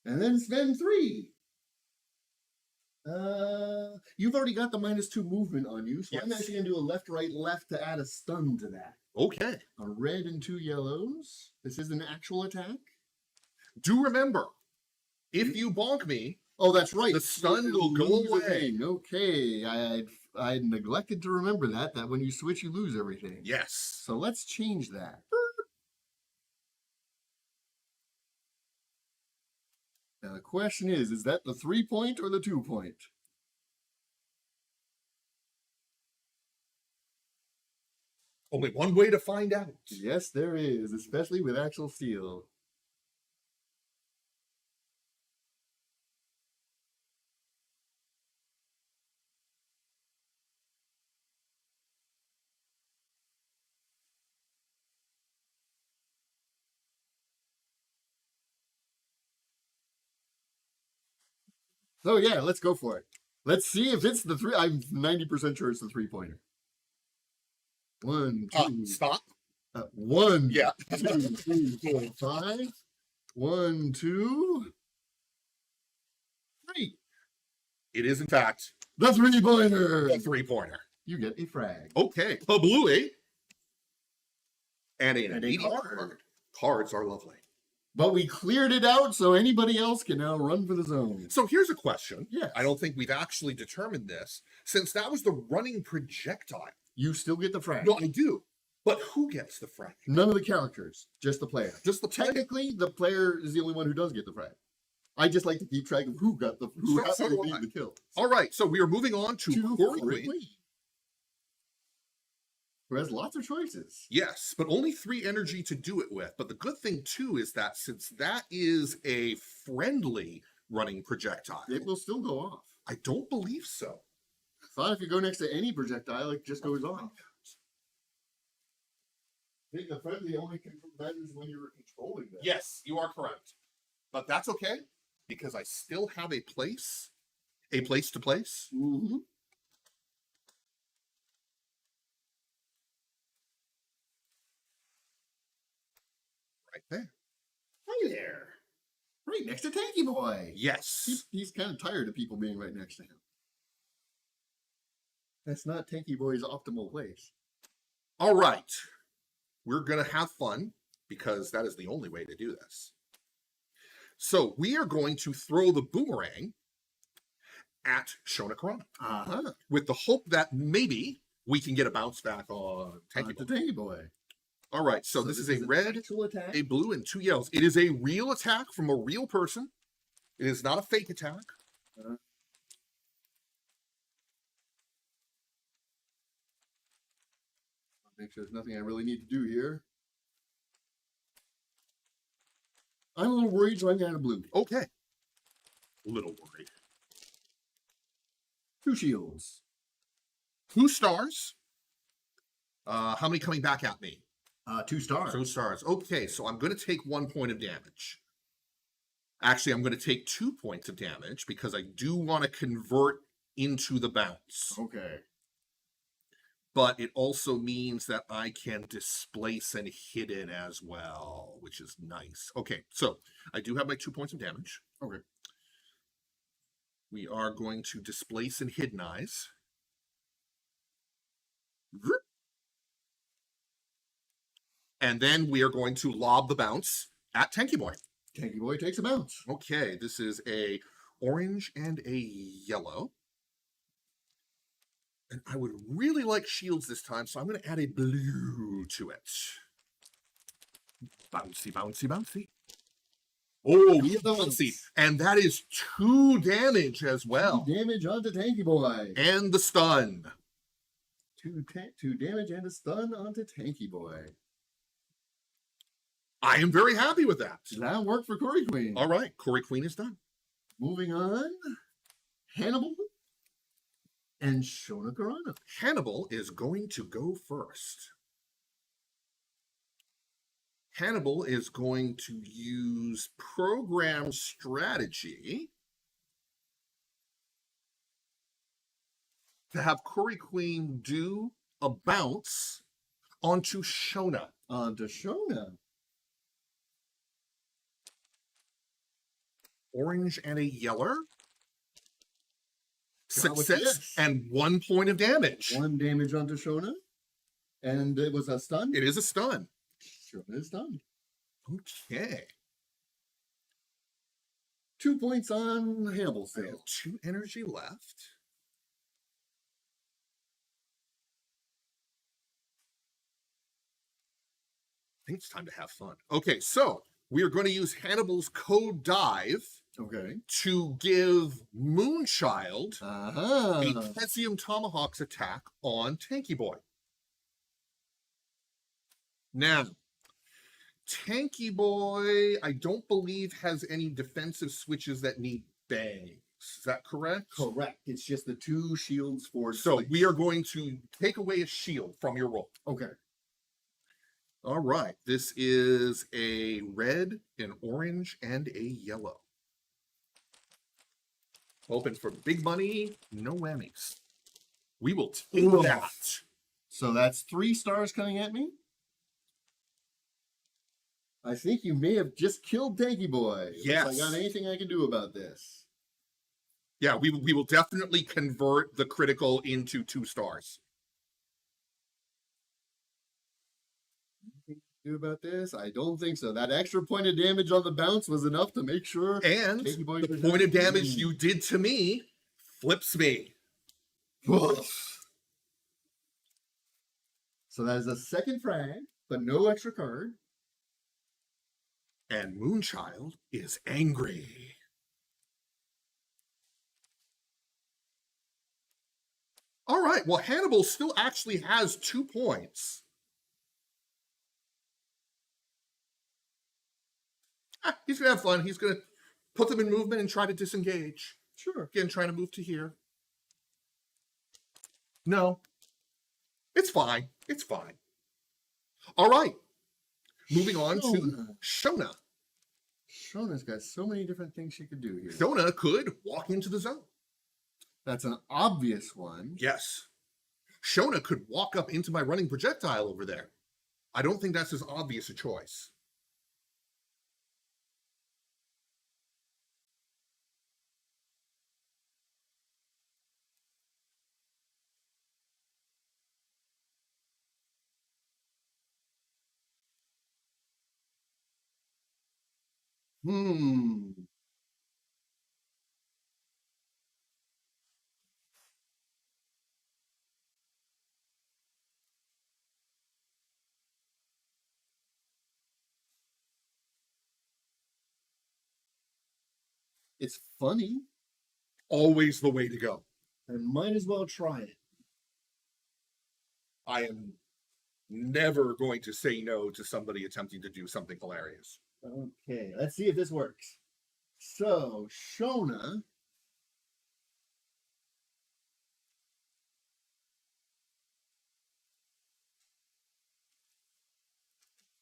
And then spend 3. You've already got the -2 movement on you, so I'm Yes. actually going to do a left, right, left to add a stun to that. Okay. A red and 2 yellows. This is an actual attack. Do remember, if you bonk me, Oh, that's right. the stun will go Lose away. everything. Okay, I neglected to remember that when you switch, you lose everything. Yes. So let's change that. Now the question is that the 3-point or the 2-point? Only one way to find out. Yes, there is, especially with Axel Steel. So yeah, let's go for it. Let's see if it's the 3. I'm 90% sure it's the 3-pointer. 1, 2. Stop. 1, Yeah. 2, 3, 4, 5. 1, 2, 3. It is, in fact, The 3-pointer. a 3-pointer. You get a frag. Okay. A bluey. And an And a immediate card. card. Cards are lovely. But we cleared it out, so anybody else can now run for the zone. So here's a question. Yes. I don't think we've actually determined this. Since that was the running projectile. You still get the frag. No, I do. But who gets the frag? None of the characters, just the player. Just the player? Technically, the player is the only one who does get the frag. I just like to keep track of who got who So actually do made I. the kill. All right. So we are moving on to Corey Queen. Who has lots of choices. Yes, but only 3 energy to do it with. But the good thing, too, is that since that is a friendly running projectile, It will still go off. I don't believe so. I thought if you go next to any projectile, it just goes off. I think the friendly only matters when you're controlling them. Yes, you are correct. But that's okay, because I still have a place to place. Mm-hmm. Right there. Hi there. Right next to Tanky Boy. Yes. He's kind of tired of people being right next to him. That's not Tanky Boy's optimal place. All right. We're going to have fun, because that is the only way to do this. So we are going to throw the boomerang at Shona Karana, Uh-huh. with the hope that maybe we can get a bounce back on Tanky To Boy. Tanky Boy. All right, so this is a an red, actual attack. a blue, and 2 yellows. It is a real attack from a real person. It is not a fake attack. Make sure there's nothing I really need to do here. I'm a little worried, so I'm going to blue. Okay. Little worried. 2 shields. 2 stars. How many coming back at me? 2 stars. 2 stars. Okay, so I'm going to take 1 point of damage. Actually, I'm going to take 2 points of damage because I do want to convert into the bounce. Okay. But it also means that I can displace and hit it as well, which is nice. Okay, so I do have my 2 points of damage. Okay. We are going to displace and hiddenize. And then we are going to lob the bounce at Tanky Boy. Tanky Boy takes a bounce. Okay, this is a orange and a yellow. And I would really like shields this time, so I'm going to add a blue to it. Bouncy, bouncy, bouncy. Oh, bouncy. And that is 2 damage as well. 2 damage onto Tanky Boy. And the stun. 2 damage and a stun onto Tanky Boy. I am very happy with that. That worked for Corey Queen. All right, Corey Queen is done. Moving on, Hannibal and Shona Carano. Hannibal is going to go first. Hannibal is going to use program strategy to have Curry Queen do a bounce onto Shona. Onto Shona. Orange and a yeller. Got with Success this. and 1 point of damage. 1 damage onto Shona. And it was a stun? It is a stun. Shona is stunned. Okay. 2 points on Hannibal I have sale. 2 energy left. I think it's time to have fun. Okay, so we are going to use Hannibal's code dive Okay. to give Moonchild Uh-huh. a Tesium Tomahawk's attack on Tanky Boy. Now, Tanky Boy, I don't believe has any defensive switches that need bangs. Is that correct? Correct. It's just the 2 shields for So swings. we are going to take away a shield from your roll. Okay. All right. This is a red, an orange, and a yellow. Hoping for big money, no whammies. We will take Oof. that. So that's 3 stars coming at me. I think you may have just killed Tanky Boy. Yes. If I got anything I can do about this. Yeah, we will definitely convert the critical into 2 stars. Do about this? I don't think so. That extra point of damage on the bounce was enough to make sure. And Tanky Boy the was point of not- damage you did to me flips me. Woof. So that is a second frag, but no extra card. And Moonchild is angry. All right, well, Hannibal still actually has 2 points. He's going to have fun. He's going to put them in movement and try to disengage. Sure. Again, trying to move to here. No. It's fine. It's fine. All right. Moving on to Shona. Shona's got so many different things she could do here. Shona could walk into the zone. That's an obvious one. Yes. Shona could walk up into my running projectile over there. I don't think that's as obvious a choice. It's funny. Always the way to go. And might as well try it. I am never going to say no to somebody attempting to do something hilarious. Okay, let's see if this works. So, Shona.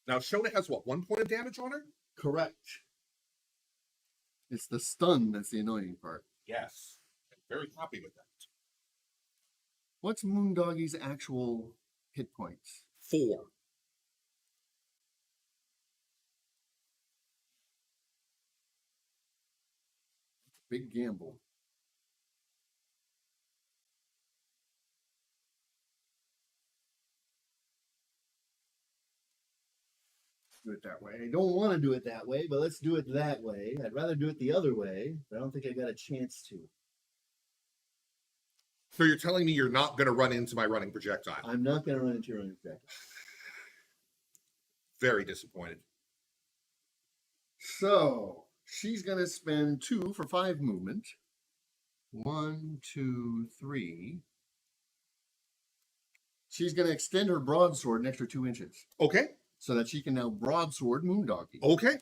Now, Shona has what, 1 point of damage on her? Correct. It's the stun that's the annoying part. Yes. I'm very happy with that. What's Moondoggy's actual hit points? 4. Big gamble. Do it that way. I don't want to do it that way, but let's do it that way. I'd rather do it the other way, but I don't think I got a chance to. So you're telling me you're not going to run into my running projectile? I'm not going to run into your own projectile. Very disappointed. So, she's going to spend 2 for 5 movement. 1, 2, 3. She's going to extend her broadsword an extra 2 inches Okay. so that she can now broadsword Moondoggy. Okay.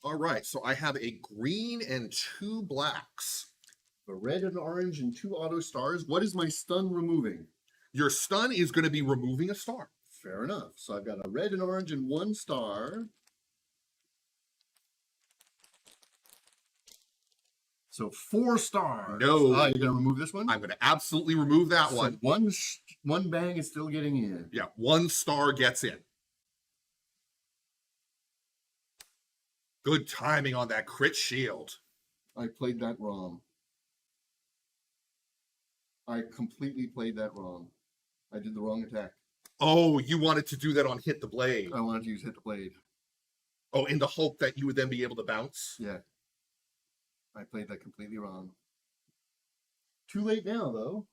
All right, so I have a green and 2 blacks. A red and orange and 2 auto stars. What is my stun removing? Your stun is going to be removing a star. Fair enough. So I've got a red and orange and 1 star. So 4 stars. No. Ah, you're going to remove this one? I'm going to absolutely remove that So one. one bang is still getting in. Yeah, 1 star gets in. Good timing on that crit shield. I played that wrong. I completely played that wrong. I did the wrong attack. Oh, you wanted to do that on hit the blade. I wanted to use hit the blade. Oh, in the hope that you would then be able to bounce? Yeah. I played that completely wrong. Too late now, though.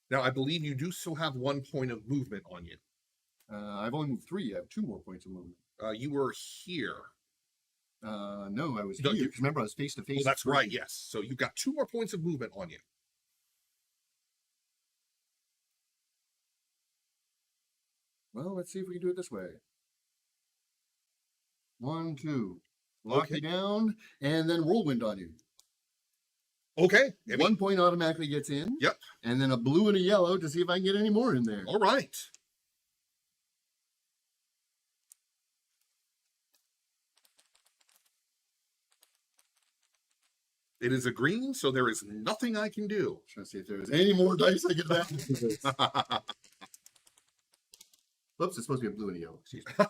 Now, I believe you do still have 1 point of movement on you. I've only moved 3. I have 2 more points of movement. You were here. No, I was No, here. Remember, I was face to face. Oh, that's right, yes. So you've got 2 more points of movement on you. Well, let's see if we can do it this way. 1, 2. Lock Okay. you down, and then whirlwind on you. Okay. 1 point automatically gets in. Yep. And then a blue and a yellow to see if I can get any more in there. All right. It is a green, so there is nothing I can do. Trying to see if there's any more dice I can back into this. Whoops, it's supposed to be a blue and a yellow. Excuse me.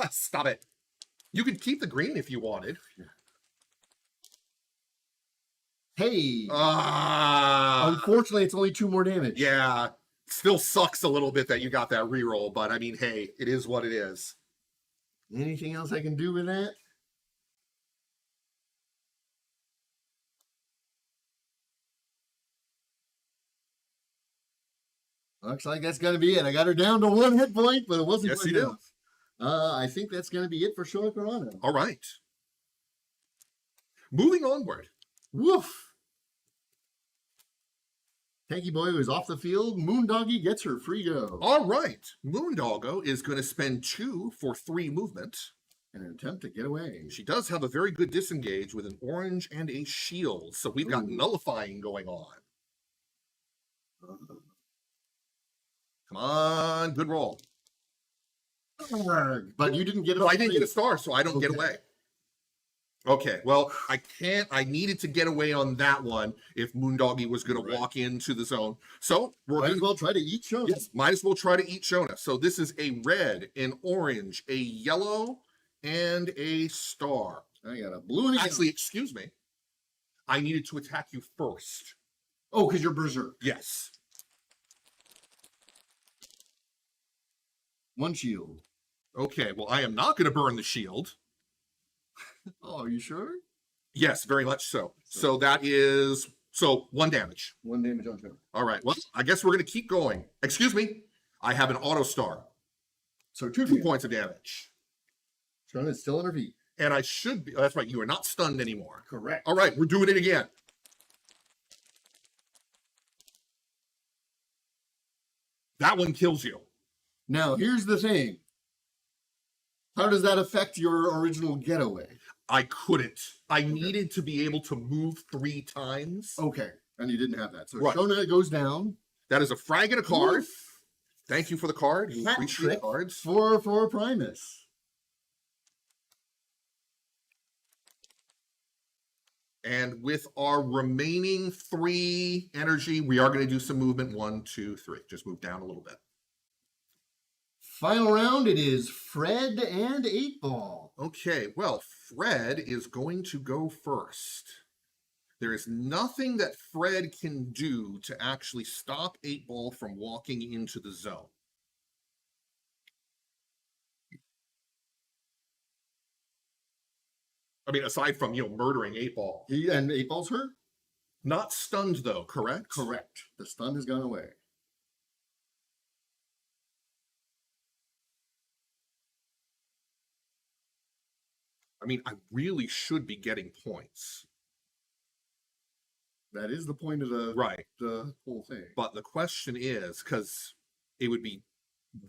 Stop it. You could keep the green if you wanted. Hey! Ah. Unfortunately, it's only 2 more damage. Yeah. Still sucks a little bit that you got that reroll, but I mean, hey, it is what it is. Anything else I can do with that? Looks like that's going to be it. I got her down to 1 hit point, but it wasn't Yes, quite you do. enough. I think that's going to be it for Showa Corano. All right. Moving onward. Woof! Tanky Boy was off the field. Moondoggy gets her free go. All right. Moondoggo is going to spend 2 for 3 movement. In an attempt to get away. She does have a very good disengage with an orange and a shield, so we've got Ooh. nullifying going on. Come on, good roll. But you didn't get it. No, I didn't get a star, so I don't get Okay. away. Okay, well, I needed to get away on that one if Moondoggy was going to walk into the zone. So we're Might going as well try to eat Shona. Yes, might as well try to eat Shona. So this is a red, an orange, a yellow, and a star. I got a blue and a Actually, excuse me. I needed to attack you first. yellow. Oh, because you're berserk. Yes. 1 shield. Okay, well, I am not going to burn the shield. Oh, are you sure? Yes, very much so. So that is, 1 damage. 1 damage on Shona. All right, well, I guess we're going to keep going. Excuse me. I have an auto star. So 2 2 points of damage. Shona's still on her feet. And I should be, that's right, you are not stunned anymore. Correct. All right, we're doing it again. That one kills you. Now, here's the thing. How does that affect your original getaway? I couldn't. I needed to be able to move 3 times. Okay. And you didn't have that. So Right. Shona goes down. That is a frag and a card. Oof. Thank you for the card. We Hat appreciate trick cards. for Primus. And with our remaining 3 energy, we are going to do some movement. 1, 2, 3. Just move down a little bit. Final round, it is Fred and 8-Ball. Okay, well, Fred is going to go first. There is nothing that Fred can do to actually stop 8-Ball from walking into the zone. I mean, aside from, murdering 8-Ball. And 8-Ball's hurt? Not stunned, though, correct? Correct. The stun has gone away. I mean, I really should be getting points. That is the point of the Right. the whole thing. But the question is, because it would be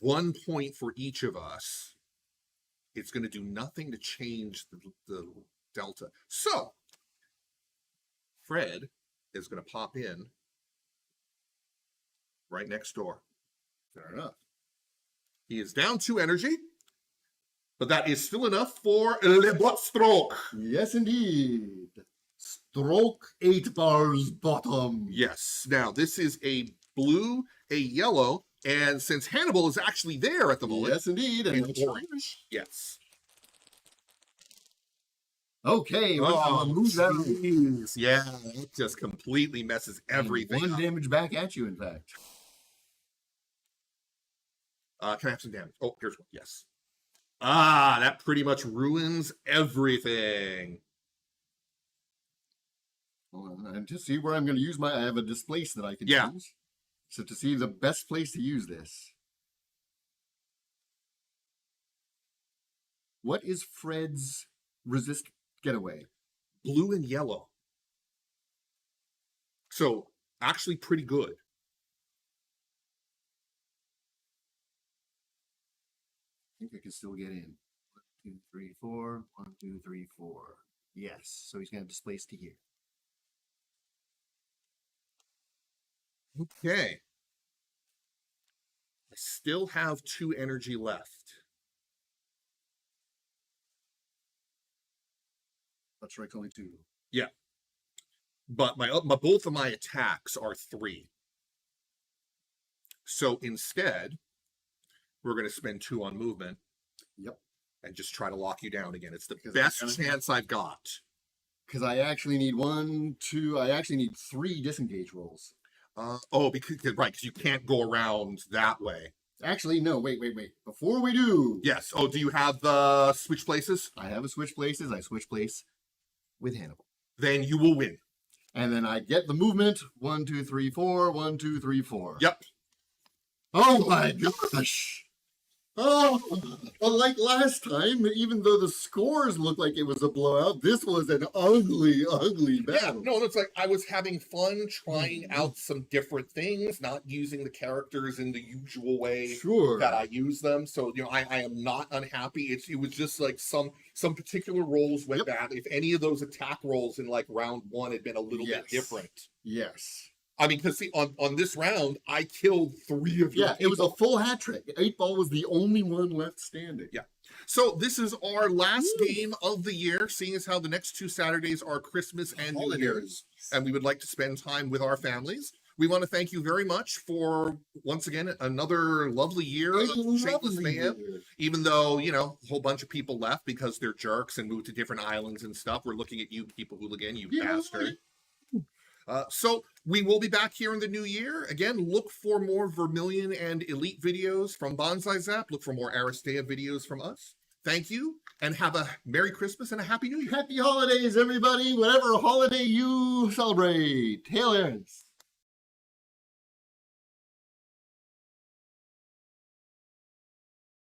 1 point for each of us. It's going to do nothing to change the delta. So Fred is going to pop in right next door. Fair enough. He is down 2 energy, but that is still enough for Le Bot Stroke. Yes, indeed. Stroke 8 bars bottom. Yes. Now, this is a blue, a yellow, and since Hannibal is actually there at the moment. Yes, indeed. And in orange. Yes. Okay, well, move that. Geez. Yeah, it just completely messes everything One up. damage back at you, in fact. Can I have some damage? Oh, here's one. Yes. Ah, that pretty much ruins everything. Hold on, and to see where I'm going to use I have a displace that I can Yeah. use. So to see the best place to use this. What is Fred's resist getaway? Blue and yellow. So, actually pretty good. I think I can still get in. 1, 2, 3, 4. 1, 2, 3, 4. Yes. So he's going to displace to here. Okay. I still have 2 energy left. That's right, only 2. Yeah. But both of my attacks are 3. So instead, we're going to spend 2 on movement. Yep. And just try to lock you down again. It's the Because best chance I've got. Because I actually need 1, 2. I actually need 3 disengage rolls. Because you can't go around that way. Actually, no, wait. Before we do. Yes. Oh, do you have the switch places? I have a switch places. I switch place with Hannibal. Then you will win. And then I get the movement. 1, 2, 3, 4. 1, 2, 3, 4. Yep. Oh my gosh. Oh, like last time, even though the scores looked like it was a blowout, this was an ugly, ugly battle. Yeah, no, it's like I was having fun trying out some different things, not using the characters in the usual way Sure. that I use them. So, I am not unhappy. It was just like some particular rolls went bad. If any of those attack rolls in like round 1 had been a little bit different. Yes. I mean, because see, on this round, I killed 3 of you. Yeah, it was a full hat trick. 8-ball was the only one left standing. Yeah. So this is our last game of the year, seeing as how the next 2 Saturdays are Christmas and New Year's, and we would like to spend time with our families. We want to thank you very much for, once again, another lovely year of Shameless Mayhem. Even though, a whole bunch of people left because they're jerks and moved to different islands and stuff. We're looking at you, People Hooligan, you bastard. So we will be back here in the new year. Again, look for more Vermilion and Elite videos from BanzaiZAP. Look for more Aristeia videos from us. Thank you, and have a Merry Christmas and a Happy New Year. Happy holidays, everybody. Whatever holiday you celebrate. Hail Aaron's.